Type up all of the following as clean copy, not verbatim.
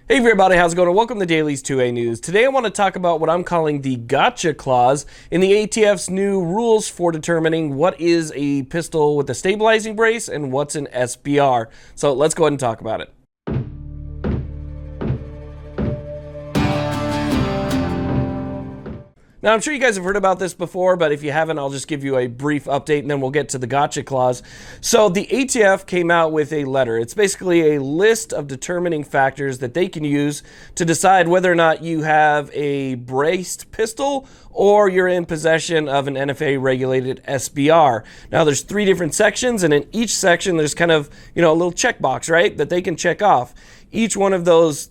Hey everybody, how's it going? Welcome to Daily's 2A News. Today I want to talk about what I'm calling the gotcha clause in the ATF's new rules for determining what is a pistol with a stabilizing brace and what's an SBR. So let's go ahead and talk about it. Now, I'm sure you guys have heard about this before, but if you haven't, I'll just give you a brief update and then we'll get to the gotcha clause. So the ATF came out with a letter. It's basically a list of determining factors that they can use to decide whether or not you have a braced pistol or you're in possession of an NFA-regulated SBR. Now, there's 3 different sections, and in each section, there's kind of, a little checkbox, right, that they can check off. Each one of those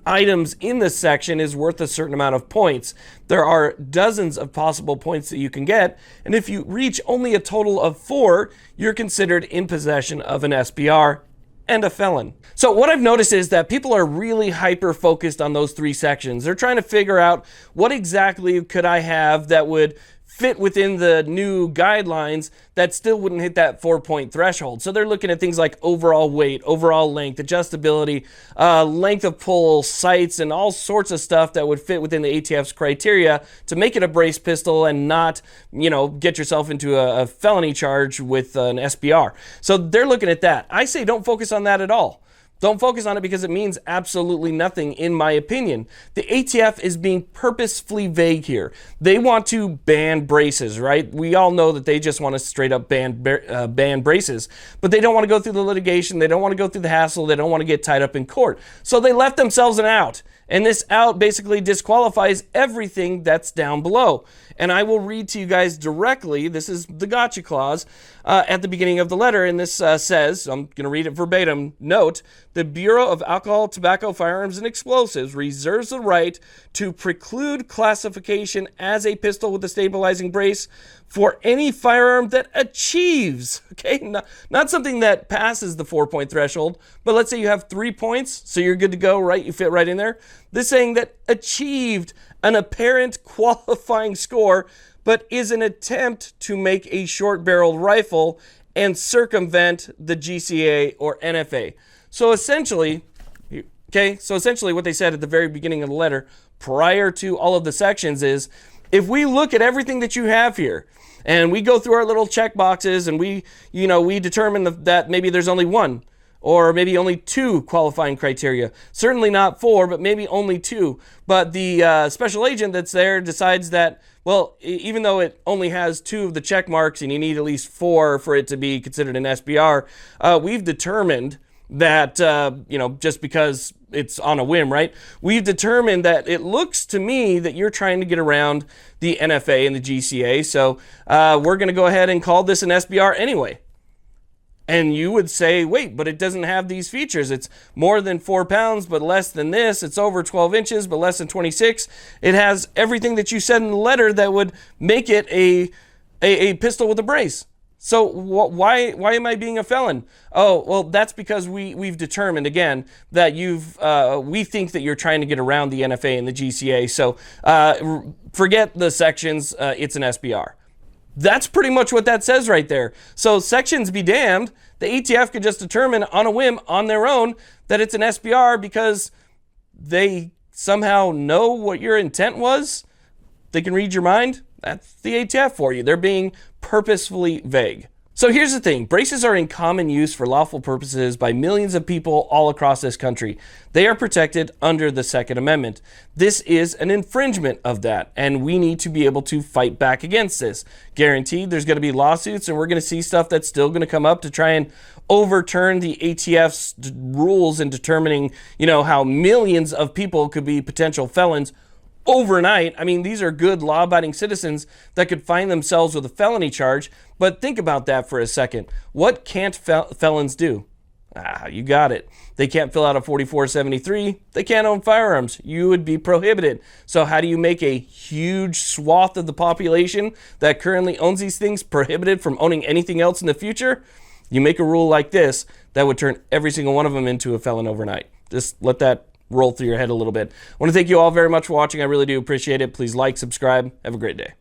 items in this section is worth a certain amount of points. There are dozens of possible points that you can get, and if you reach only a total of 4, you're considered in possession of an SBR and a felon. So what I've noticed is that people are really hyper-focused on those 3 sections. They're trying to figure out what exactly could I have that would fit within the new guidelines that still wouldn't hit that 4-point threshold. So they're looking at things like overall weight, overall length, adjustability, length of pull, sights, and all sorts of stuff that would fit within the ATF's criteria to make it a brace pistol and not, get yourself into a felony charge with an SBR. So they're looking at that. I say don't focus on that at all. Don't focus on it because it means absolutely nothing, in my opinion. The ATF is being purposefully vague here. They want to ban braces, right? We all know that they just want to straight up ban braces, but they don't want to go through the litigation. They don't want to go through the hassle. They don't want to get tied up in court. So they left themselves an out. And this out basically disqualifies everything that's down below. And I will read to you guys directly. This is the gotcha clause at the beginning of the letter. And this says, I'm going to read it verbatim. Note, the Bureau of Alcohol, Tobacco, Firearms, and Explosives reserves the right to preclude classification as a pistol with a stabilizing brace for any firearm that achieves, okay, not something that passes the 4-point threshold, but let's say you have 3 points, so you're good to go, right? You fit right in there. This saying that achieved an apparent qualifying score, but is an attempt to make a short-barreled rifle and circumvent the GCA or NFA. So essentially, what they said at the very beginning of the letter, prior to all of the sections, is if we look at everything that you have here, and we go through our little check boxes, and we determine that maybe there's only 1, or maybe only 2 qualifying criteria. Certainly not 4, but maybe only 2. But the special agent that's there decides that, well, even though it only has 2 of the check marks and you need at least 4 for it to be considered an SBR, we've determined that, just because it's on a whim, right? We've determined that it looks to me that you're trying to get around the NFA and the GCA. So we're going to go ahead and call this an SBR anyway. And you would say, wait, but it doesn't have these features. It's more than 4 pounds, but less than this. It's over 12 inches, but less than 26. It has everything that you said in the letter that would make it a pistol with a brace. So why am I being a felon? Oh, well, that's because we've determined, again, that we think that you're trying to get around the NFA and the GCA. So forget the sections. It's an SBR. That's pretty much what that says right there. So sections be damned. The ATF could just determine on a whim, on their own, that it's an SBR because they somehow know what your intent was. They can read your mind. That's the ATF for you. They're being purposefully vague. So here's the thing. Braces are in common use for lawful purposes by millions of people all across this country. They are protected under the Second Amendment. This is an infringement of that, and we need to be able to fight back against this. Guaranteed there's going to be lawsuits, and we're going to see stuff that's still going to come up to try and overturn the ATF's rules in determining, how millions of people could be potential felons overnight. I mean, these are good law-abiding citizens that could find themselves with a felony charge. But think about that for a second. What can't felons do? You got it. They can't fill out a 4473. They can't own firearms. You would be prohibited. So how do you make a huge swath of the population that currently owns these things prohibited from owning anything else in the future? You make a rule like this that would turn every single one of them into a felon overnight. Just let that roll through your head a little bit. I want to thank you all very much for watching. I really do appreciate it. Please like, subscribe. Have a great day.